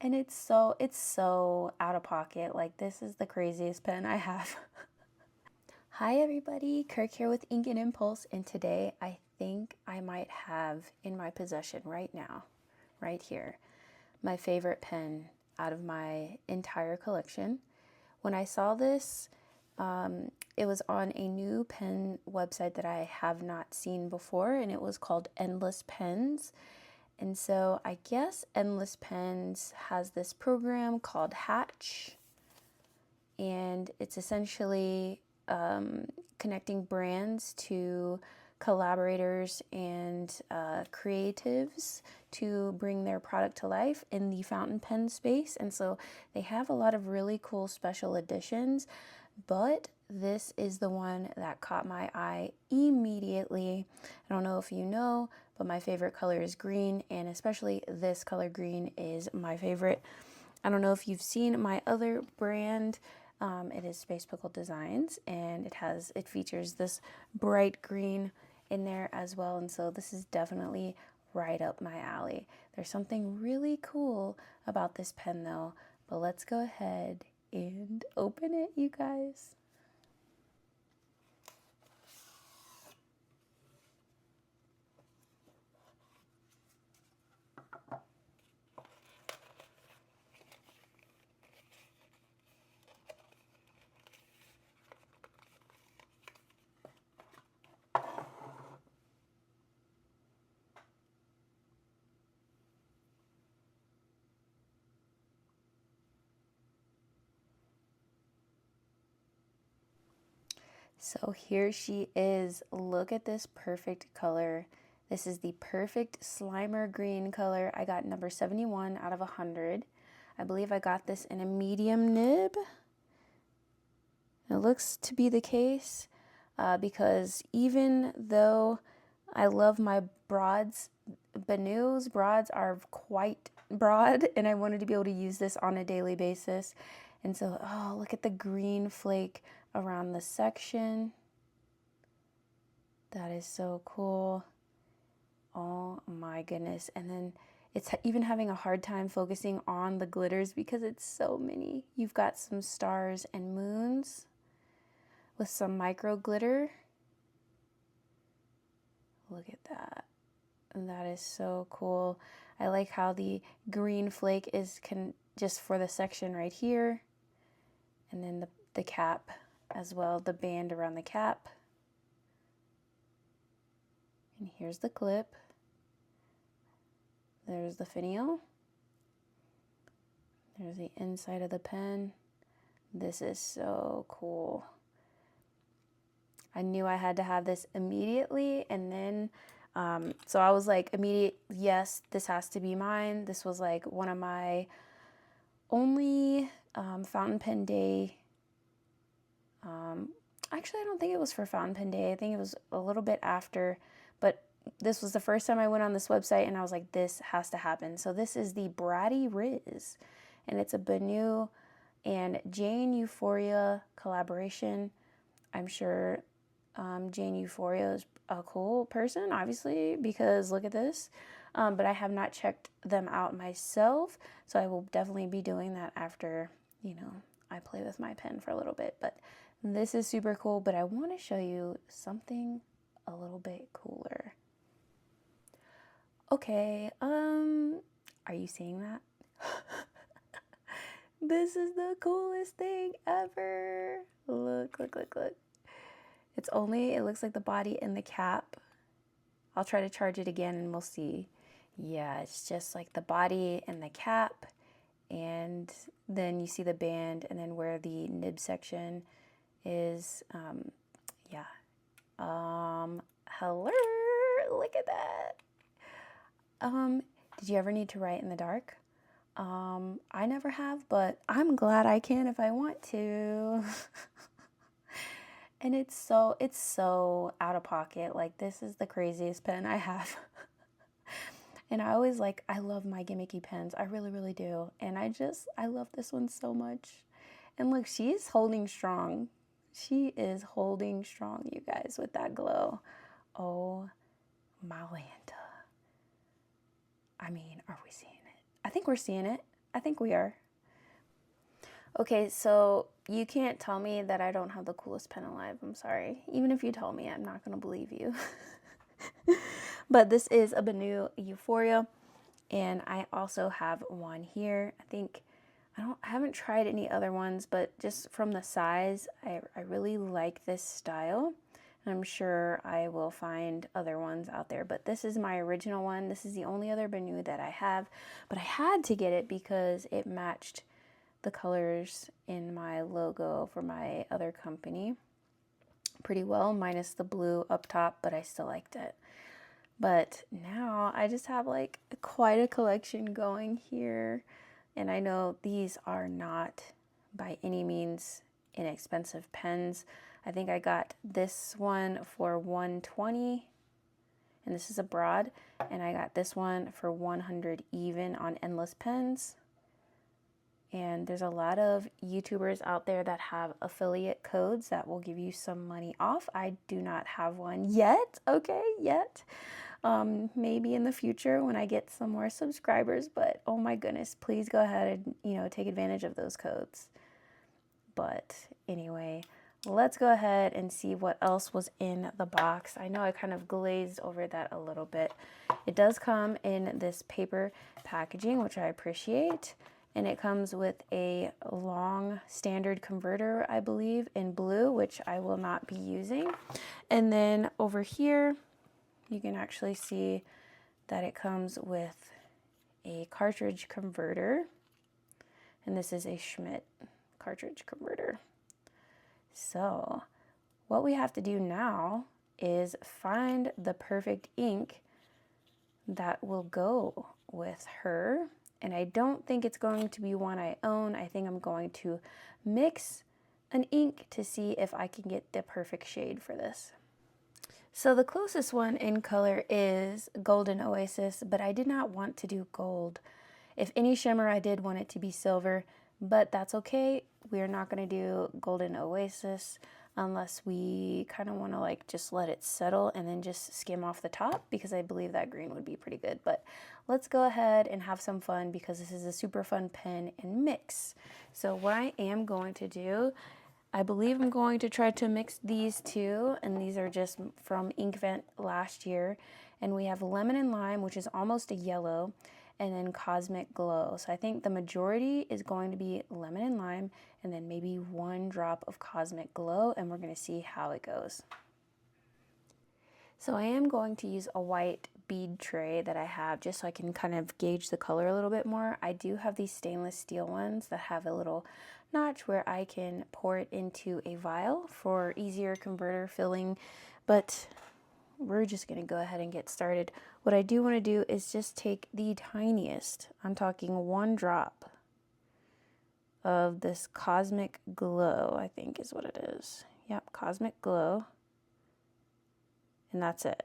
And it's so out of pocket. Like, this is the craziest pen I have. Hi everybody, Kirk here with Ink and Impulse, and today I think I might have in my possession right now, right here, my favorite pen out of my entire collection. When I saw this, it was on a new pen website that I have not seen before, and it was called Endless Pens. And so I guess Endless Pens has this program called Hatch, and it's essentially connecting brands to collaborators and creatives to bring their product to life in the fountain pen space. And so they have a lot of really cool special editions, but this is the one that caught my eye immediately. I don't know if you know, but my favorite color is green, and especially this color green is my favorite. I don't know if you've seen my other brand. It is Space Pickle Designs, and it features this bright green in there as well. And so this is definitely right up my alley. There's something really cool about this pen though, but let's go ahead and open it, you guys. So here she is. Look at this perfect color. This is the perfect Slimer green color. I got number 71 out of 100. I believe I got this in a medium nib. It looks to be the case because even though I love my broads, Benew's broads are quite broad, and I wanted to be able to use this on a daily basis. And so, oh, look at the green flake around the section. That is so cool. Oh my goodness. And then it's even having a hard time focusing on the glitters because it's so many. You've got some stars and moons with some micro glitter. Look at that. That is so cool. I like how the green flake is just for the section right here. And then the cap as well, the band around the cap. And here's the clip. There's the finial. There's the inside of the pen. This is so cool. I knew I had to have this immediately, and then so I was like, immediate, yes, this has to be mine. This was like one of my only fountain pen day. Actually, I don't think it was for fountain pen day. I think it was a little bit after, but this was the first time I went on this website, and I was like, this has to happen. So this is the Bratty Rizz, and it's a Benew and Jane Euphoria collaboration. I'm sure Jane Euphoria is a cool person, obviously, because look at this. But I have not checked them out myself, so I will definitely be doing that after, I play with my pen for a little bit. But this is super cool, but I want to show you something a little bit cooler. Okay, are you seeing that? This is the coolest thing ever. Look, look, look, look. It looks like the body and the cap. I'll try to charge it again and we'll see. Yeah, it's just like the body and the cap, and then you see the band, and then where the nib section is, yeah. Hello, look at that. Did you ever need to write in the dark? I never have, but I'm glad I can if I want to. And it's so out of pocket. Like, this is the craziest pen I have. And I love my gimmicky pens. I really, really do. And I love this one so much. And look, she's holding strong. She is holding strong, you guys, with that glow. Oh, my Lanta. I mean, are we seeing it? I think we're seeing it. I think we are. Okay, so you can't tell me that I don't have the coolest pen alive. I'm sorry. Even if you tell me, I'm not going to believe you. But this is a Benu Euphoria, and I also have one here. I haven't tried any other ones, but just from the size, I really like this style. And I'm sure I will find other ones out there, but this is my original one. This is the only other Benu that I have, but I had to get it because it matched the colors in my logo for my other company pretty well, minus the blue up top, but I still liked it. But now I just have like quite a collection going here, and I know these are not by any means inexpensive pens. I think I got this one for $120, and this is a broad, and I got this one for $100 even on Endless Pens. And there's a lot of YouTubers out there that have affiliate codes that will give you some money off. I do not have one yet, okay, yet. Maybe in the future when I get some more subscribers, but oh my goodness, please go ahead and, take advantage of those codes. But anyway, let's go ahead and see what else was in the box. I know I kind of glazed over that a little bit. It does come in this paper packaging, which I appreciate. And it comes with a long standard converter, I believe, in blue, which I will not be using. And then over here, you can actually see that it comes with a cartridge converter. And this is a Schmidt cartridge converter. So what we have to do now is find the perfect ink that will go with her. And I don't think it's going to be one I own. I think I'm going to mix an ink to see if I can get the perfect shade for this. So the closest one in color is Golden Oasis, but I did not want to do gold. If any shimmer, I did want it to be silver, but that's okay. We're not going to do Golden Oasis unless we kind of want to like just let it settle and then just skim off the top, because I believe that green would be pretty good. But let's go ahead and have some fun, because this is a super fun pen and mix. So what I am going to do, I believe I'm going to try to mix these two, and these are just from Inkvent last year. And we have Lemon and Lime, which is almost a yellow, and then Cosmic Glow. So I think the majority is going to be Lemon and Lime, and then maybe one drop of Cosmic Glow, and we're going to see how it goes. So I am going to use a white bead tray that I have just so I can kind of gauge the color a little bit more. I do have these stainless steel ones that have a little notch where I can pour it into a vial for easier converter filling, but we're just going to go ahead and get started. What I do want to do is just take the tiniest, I'm talking one drop of this Cosmic Glow, I think is what it is. Yep, Cosmic Glow. And that's it.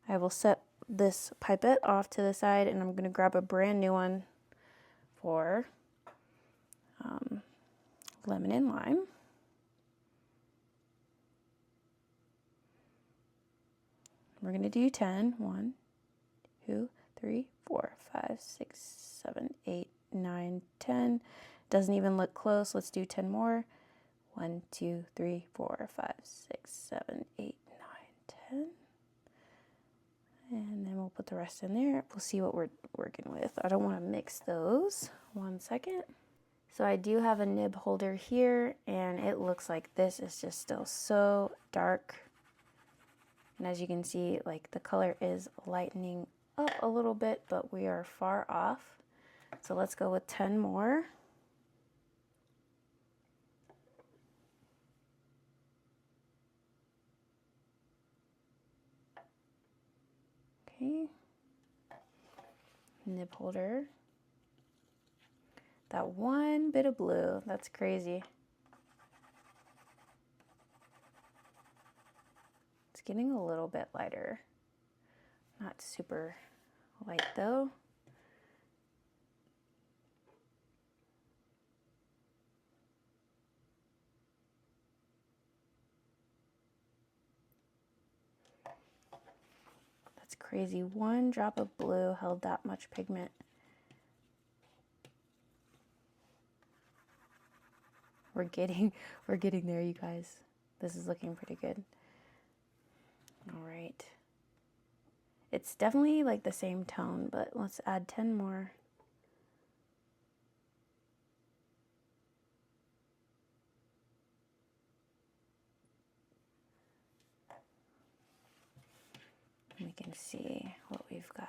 I will set this pipette off to the side, and I'm going to grab a brand new one for Lemon and Lime. We're going to do 10. 1, 2, 3, 4, 5, 6, 7, 8, 9, 10. Doesn't even look close. Let's do 10 more. 1, 2, 3, 4, 5, 6, 7, 8, 9, 10. And then we'll put the rest in there. We'll see what we're working with. I don't want to mix those. 1 second. So I do have a nib holder here, and it looks like this is just still so dark. And as you can see, like the color is lightening up a little bit, but we are far off. So let's go with 10 more. Okay. Nib holder. That one bit of blue, that's crazy. It's getting a little bit lighter. Not super light though. That's crazy. One drop of blue held that much pigment. We're getting there, you guys. This is looking pretty good. All right. It's definitely like the same tone, but let's add 10 more. We can see what we've got.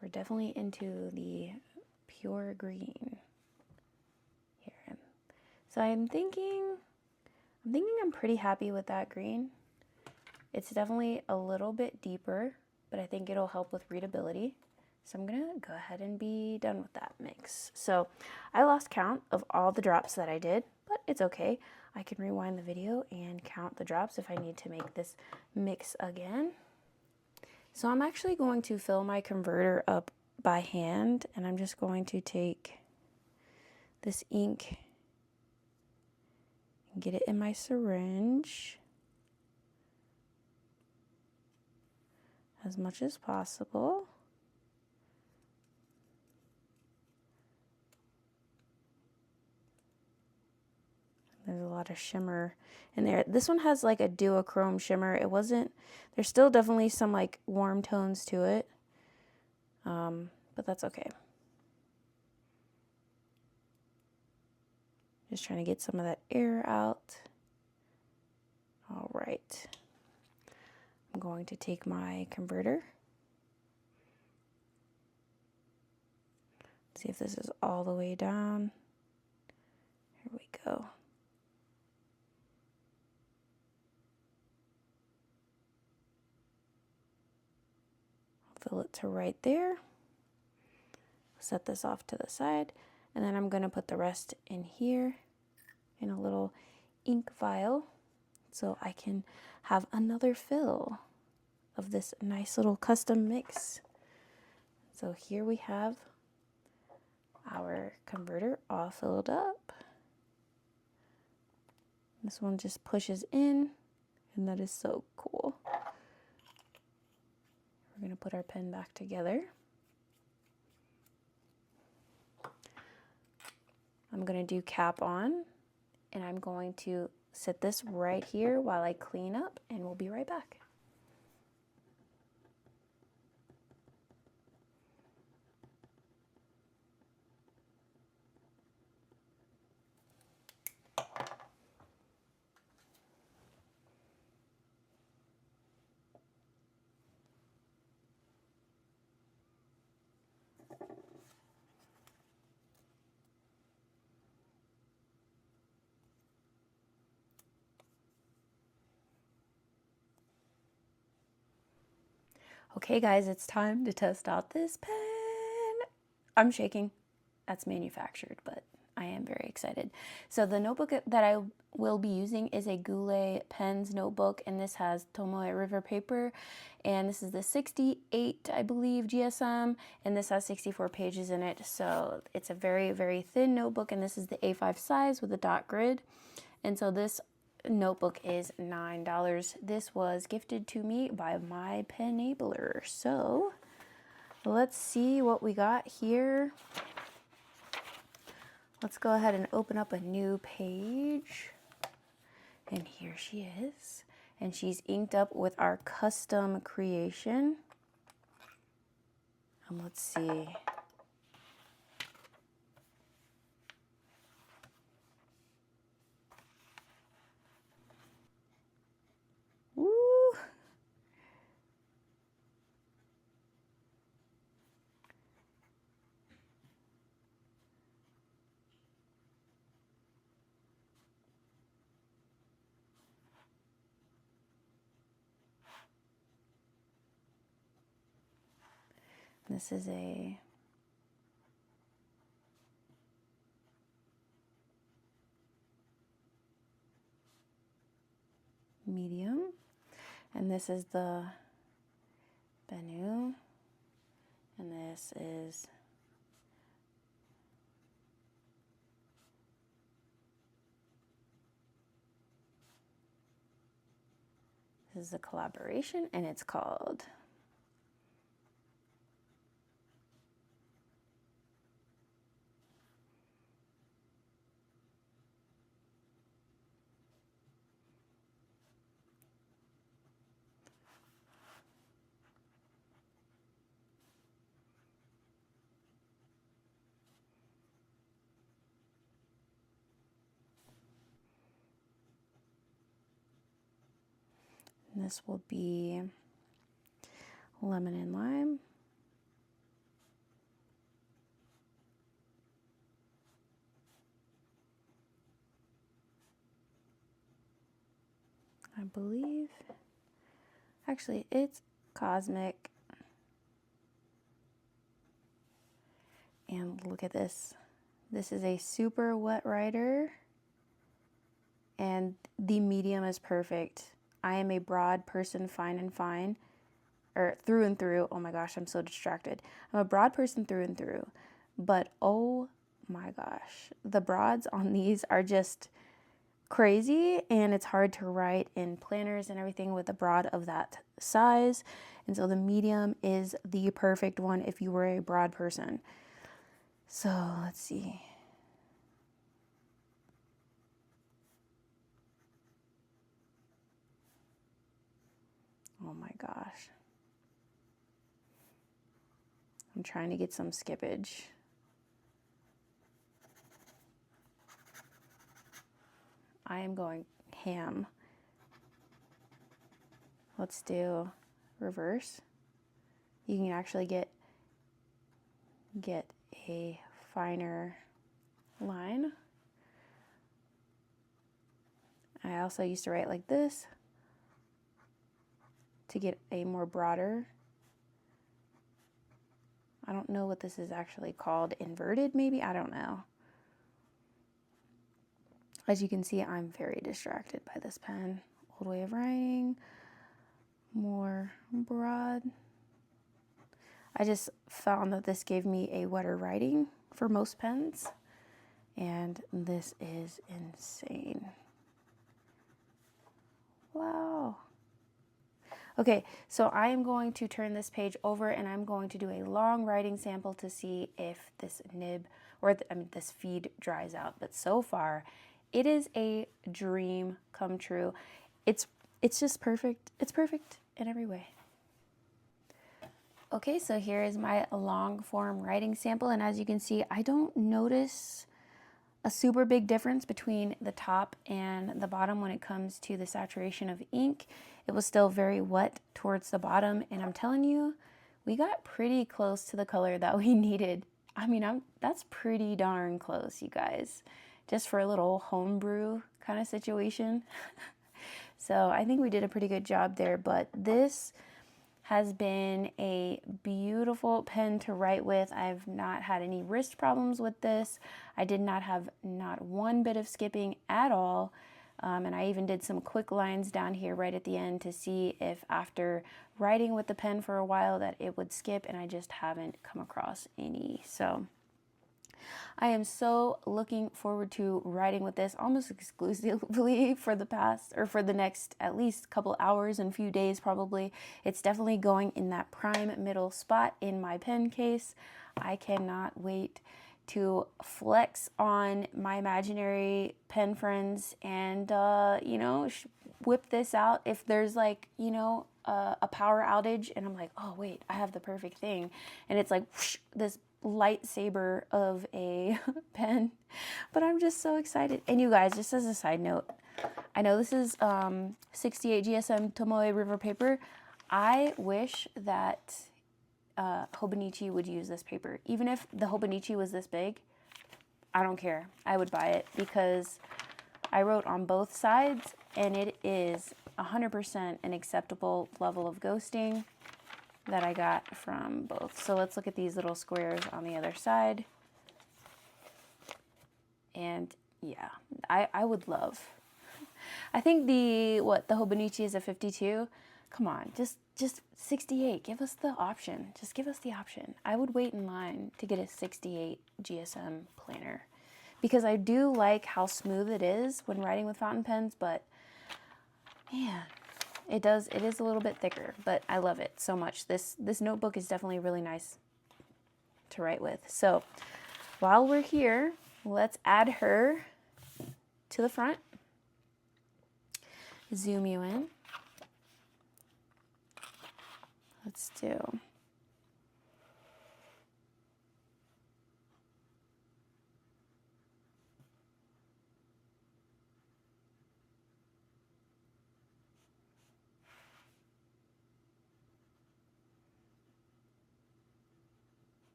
We're definitely into the pure green here. So I'm thinking I'm pretty happy with that green. It's definitely a little bit deeper, but I think it'll help with readability. So I'm gonna go ahead and be done with that mix. So I lost count of all the drops that I did, but it's okay. I can rewind the video and count the drops if I need to make this mix again. So I'm actually going to fill my converter up by hand, and I'm just going to take this ink and get it in my syringe as much as possible. There's a lot of shimmer in there. This one has like a duochrome shimmer. It wasn't, there's still definitely some like warm tones to it, but that's okay. Just trying to get some of that air out. All right. I'm going to take my converter. See if this is all the way down. Here we go. Fill it to right there. Set this off to the side, and then I'm going to put the rest in here in a little ink vial so I can have another fill of this nice little custom mix. So here we have our converter all filled up. This one just pushes in, and that is so cool. We're going to put our pen back together. I'm going to do cap on, and I'm going to set this right here while I clean up, and we'll be right back. Okay guys, it's time to test out this pen. I'm shaking. That's manufactured, but I am very excited. So the notebook that I will be using is a Goulet Pens notebook, and this has Tomoe River paper, and this is the 68, I believe, GSM, and this has 64 pages in it. So it's a very, very thin notebook, and this is the A5 size with a dot grid. And so this notebook is $9. This was gifted to me by my penabler. So let's see what we got here. Let's go ahead and open up a new page. And here she is. And she's inked up with our custom creation. And let's see. Woo! This is a medium, and this is the Benu, and this is This is a collaboration, and it's called this will be lemon and lime. I believe, actually, it's Cosmic. And look at this. This is a super wet rider, and the medium is perfect. I am a broad person, fine and fine, or through and through. Oh my gosh, I'm so distracted. I'm a broad person through and through, but oh my gosh, the broads on these are just crazy, and it's hard to write in planners and everything with a broad of that size. And so the medium is the perfect one if you were a broad person. So let's see. Oh my gosh. I'm trying to get some skippage. I am going ham. Let's do reverse. You can actually get a finer line. I also used to write like this to get a more broader. I don't know what this is actually called. Inverted, maybe? I don't know. As you can see, I'm very distracted by this pen. Old way of writing, more broad. I just found that this gave me a wetter writing for most pens, and this is insane. Wow. Okay, so I am going to turn this page over, and I'm going to do a long writing sample to see if this nib, or this feed dries out. But so far, it is a dream come true. It's just perfect. It's perfect in every way. Okay, so here is my long form writing sample, and as you can see, I don't notice a super big difference between the top and the bottom when it comes to the saturation of ink. It was still very wet towards the bottom, and I'm telling you, we got pretty close to the color that we needed. I mean, that's pretty darn close, you guys, just for a little homebrew kind of situation. So I think we did a pretty good job there, but this has been a beautiful pen to write with. I've not had any wrist problems with this. I did not have not one bit of skipping at all. And I even did some quick lines down here right at the end to see if after writing with the pen for a while that it would skip, and I just haven't come across any. So I am so looking forward to writing with this almost exclusively for the next at least couple hours and few days probably. It's definitely going in that prime middle spot in my pen case. I cannot wait to flex on my imaginary pen friends and, you know, whip this out if there's like, you know, a power outage and I'm like, oh wait, I have the perfect thing. And it's like whoosh, this lightsaber of a pen, but I'm just so excited. And you guys, just as a side note, I know this is 68 GSM Tomoe River paper. I wish that Hobonichi would use this paper. Even if the Hobonichi was this big, I don't care. I would buy it because I wrote on both sides and it is 100% an acceptable level of ghosting that I got from both. So let's look at these little squares on the other side. And yeah, I would love. I think the Hobonichi is a 52. Come on, just 68. Give us the option. Just give us the option. I would wait in line to get a 68 GSM planner because I do like how smooth it is when writing with fountain pens, but man, It does, it is a little bit thicker, but I love it so much. This notebook is definitely really nice to write with. So while we're here, let's add her to the front. Zoom you in. Let's do.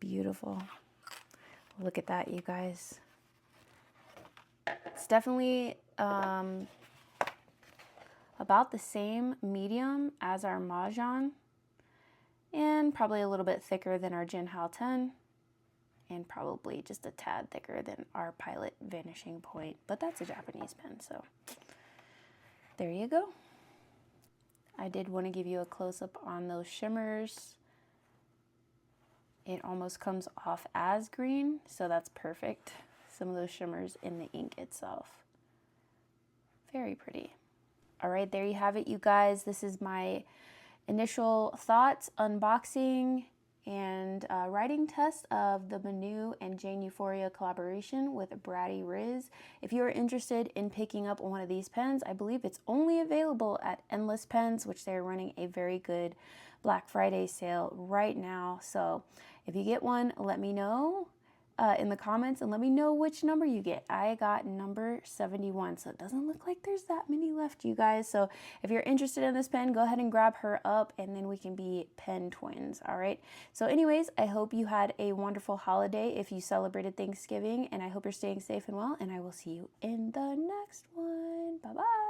Beautiful. Look at that, you guys. It's definitely about the same medium as our Mahjong, and probably a little bit thicker than our Jinhao 10, and probably just a tad thicker than our Pilot Vanishing Point, but that's a Japanese pen, so there you go. I did want to give you a close-up on those shimmers. It almost comes off as green, so that's perfect. Some of those shimmers in the ink itself. Very pretty. All right, there you have it, you guys. This is my initial thoughts, unboxing, and writing test of the Manu and Jane Euphoria collaboration with Bratty Rizz. If you are interested in picking up one of these pens, I believe it's only available at Endless Pens, which they're running a very good Black Friday sale right now. So if you get one, let me know in the comments and let me know which number you get. I got number 71, so it doesn't look like there's that many left, you guys. So if you're interested in this pen, go ahead and grab her up, and then we can be pen twins. All right. So anyways, I hope you had a wonderful holiday if you celebrated Thanksgiving, and I hope you're staying safe and well, and I will see you in the next one. Bye bye.